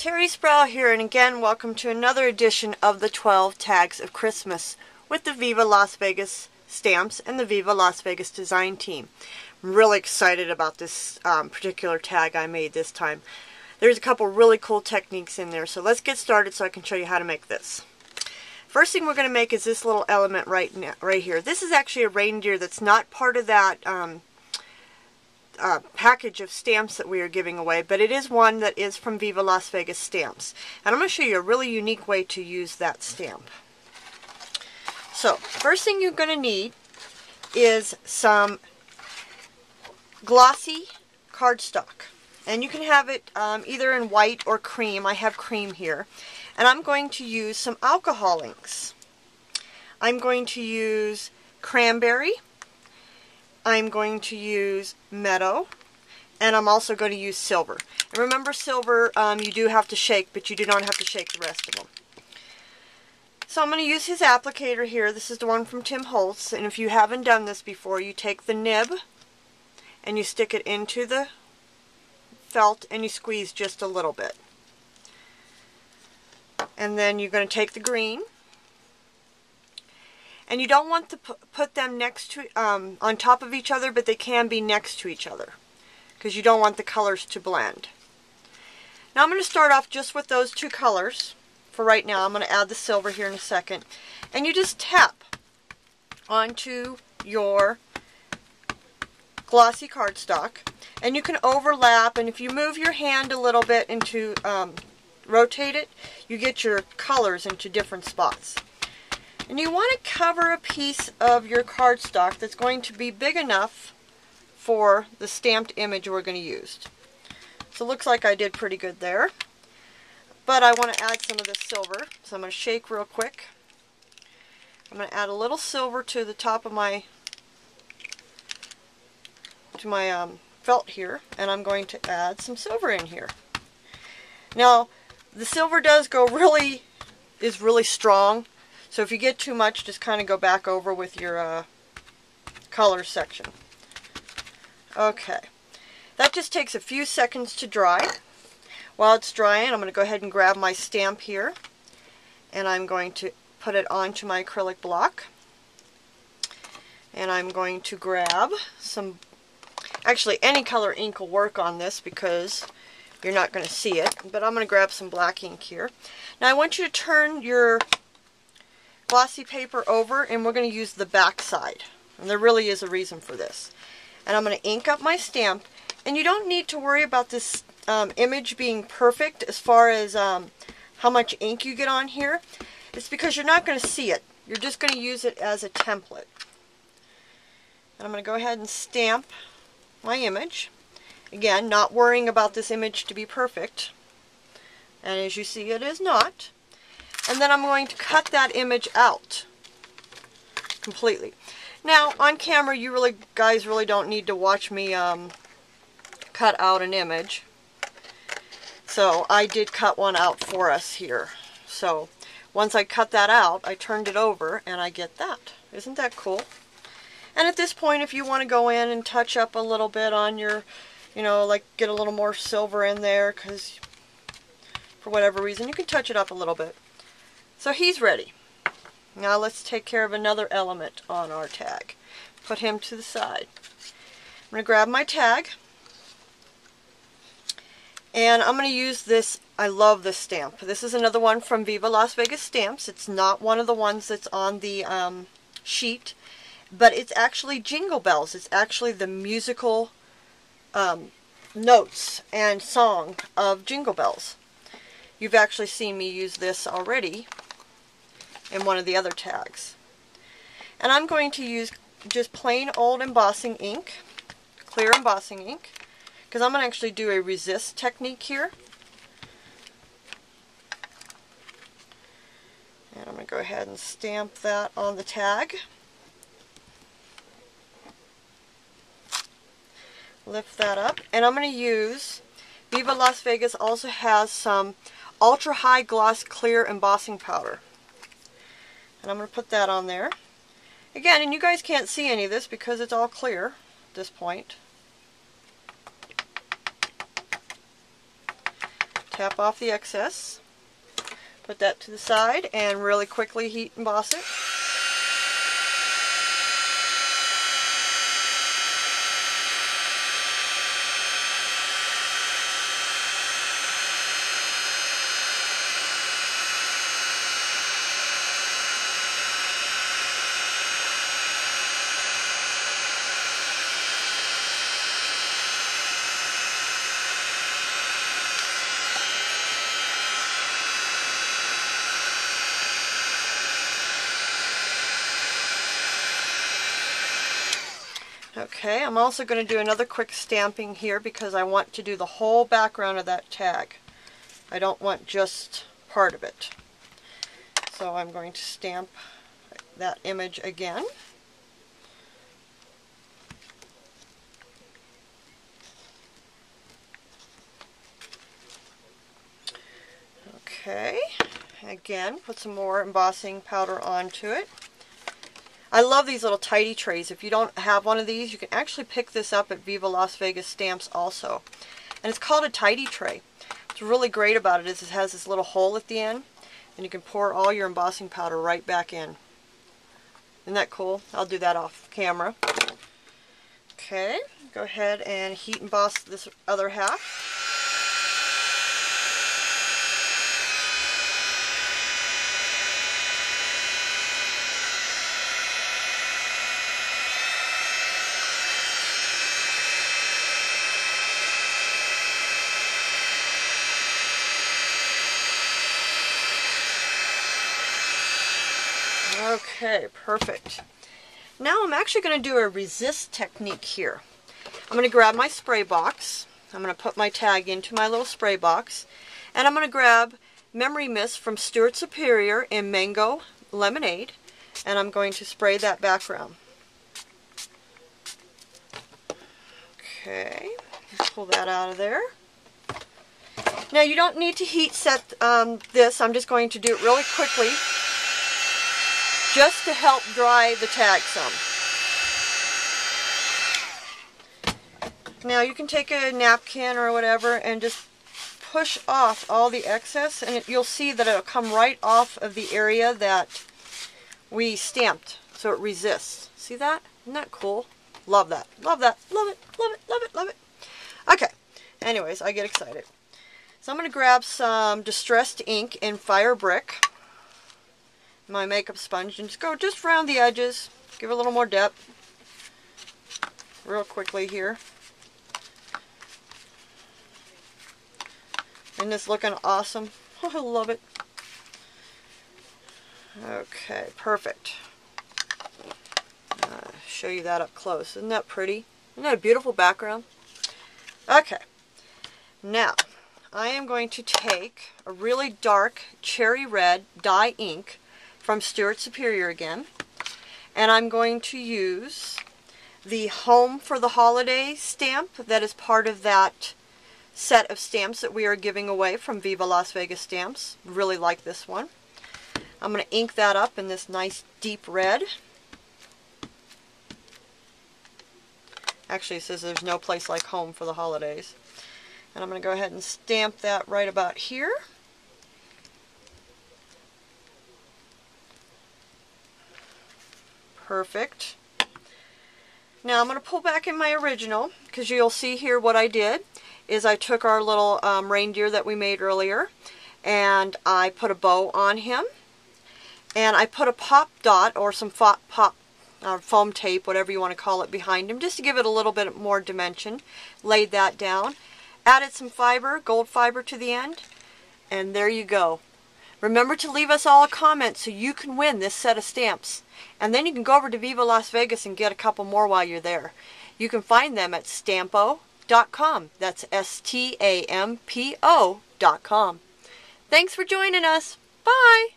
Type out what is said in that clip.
Terri Sproul here, and again welcome to another edition of the 12 Tags of Christmas with the Viva Las Vegas stamps and the Viva Las Vegas design team. I'm really excited about this particular tag I made this time. There's a couple really cool techniques in there, so let's get started so I can show you how to make this. First thing we're going to make is this little element right here. This is actually a reindeer that's not part of that package of stamps that we are giving away, but it is one that is from Viva Las Vegas Stamps. And I'm going to show you a really unique way to use that stamp. So, first thing you're going to need is some glossy cardstock. And you can have it either in white or cream. I have cream here. And I'm going to use some alcohol inks. I'm going to use cranberry. I'm going to use meadow, and I'm also going to use silver. And remember, silver you do have to shake, but you do not have to shake the rest of them. So I'm going to use his applicator here. This is the one from Tim Holtz, and if you haven't done this before, you take the nib and you stick it into the felt and you squeeze just a little bit. And then you're going to take the green. And you don't want to put them next to on top of each other, but they can be next to each other because you don't want the colors to blend. Now I'm going to start off just with those two colors for right now. I'm going to add the silver here in a second. And you just tap onto your glossy cardstock, and you can overlap, and if you move your hand a little bit into rotate it, you get your colors into different spots. And you want to cover a piece of your cardstock that's going to be big enough for the stamped image we're going to use. So it looks like I did pretty good there. But I want to add some of this silver, so I'm going to shake real quick. I'm going to add a little silver to the top of my felt here, and I'm going to add some silver in here. Now, the silver is really strong. So if you get too much, just kind of go back over with your color section. Okay. That just takes a few seconds to dry. While it's drying, I'm going to go ahead and grab my stamp here. And I'm going to put it onto my acrylic block. And I'm going to grab some... Actually, any color ink will work on this because you're not going to see it. But I'm going to grab some black ink here. Now I want you to turn your glossy paper over, and we're going to use the back side, and there really is a reason for this. And I'm going to ink up my stamp, and you don't need to worry about this image being perfect as far as how much ink you get on here. It's because you're not going to see it. You're just going to use it as a template. And I'm going to go ahead and stamp my image. Again, not worrying about this image to be perfect, and as you see, it is not. And then I'm going to cut that image out completely. Now, on camera, you guys really don't need to watch me cut out an image. So I did cut one out for us here. So once I cut that out, I turned it over and I get that. Isn't that cool? And at this point, if you want to go in and touch up a little bit on your, like get a little more silver in there, because for whatever reason, you can touch it up a little bit. So he's ready. Now let's take care of another element on our tag. Put him to the side. I'm going to grab my tag, and I'm going to use this. I love this stamp. This is another one from Viva Las Vegas Stamps. It's not one of the ones that's on the sheet, but it's actually Jingle Bells. It's actually the musical notes and song of Jingle Bells. You've actually seen me use this already in one of the other tags. And I'm going to use just plain old embossing ink, clear embossing ink, because I'm going to actually do a resist technique here. And I'm going to go ahead and stamp that on the tag. Lift that up, and I'm going to use, Viva Las Vegas also has some ultra high gloss clear embossing powder. And I'm going to put that on there. Again, and you guys can't see any of this because it's all clear at this point. tap off the excess. Put that to the side and really quickly heat emboss it. Okay, I'm also going to do another quick stamping here because I want to do the whole background of that tag. I don't want just part of it. So I'm going to stamp that image again. Okay, again, put some more embossing powder onto it. I love these little tidy trays. If you don't have one of these, you can actually pick this up at Viva Las Vegas Stamps also. And it's called a tidy tray. What's really great about it is it has this little hole at the end, and you can pour all your embossing powder right back in. Isn't that cool? I'll do that off camera. Okay, go ahead and heat emboss this other half. Okay, perfect. Now I'm actually going to do a resist technique here. I'm going to grab my spray box. I'm going to put my tag into my little spray box. And I'm going to grab Memory Mist from Stuart Superior in Mango Lemonade. And I'm going to spray that background. Okay, pull that out of there. Now you don't need to heat set this. I'm just going to do it really quickly, just to help dry the tag some. Now you can take a napkin or whatever and just push off all the excess, and you'll see that it'll come right off of the area that we stamped, so it resists. See that? Isn't that cool? Love that. Love that. Love it. Love it. Love it. Love it. Okay. Anyways, I get excited. So I'm going to grab some distressed ink in Fire Brick, my makeup sponge, and just go just around the edges, give it a little more depth real quickly here. Isn't this looking awesome? I love it. Okay, perfect. Show you that up close. Isn't that pretty? Isn't that a beautiful background? Okay, now I am going to take a really dark cherry red dye ink from Stuart Superior again, and I'm going to use the Home for the Holiday stamp that is part of that set of stamps that we are giving away from Viva Las Vegas Stamps. Really like this one. I'm going to ink that up in this nice deep red. Actually, it says there's no place like home for the holidays. And I'm going to go ahead and stamp that right about here. Perfect. Now I'm going to pull back in my original, because you'll see here what I did is I took our little reindeer that we made earlier, and I put a bow on him, and I put a pop dot or some foam tape, whatever you want to call it, behind him, just to give it a little bit more dimension. Laid that down, added some fiber, gold fiber to the end, and there you go. Remember to leave us all a comment so you can win this set of stamps. And then you can go over to Viva Las Vegas and get a couple more while you're there. You can find them at Stampo.com. That's STAMPO.com. Thanks for joining us. Bye!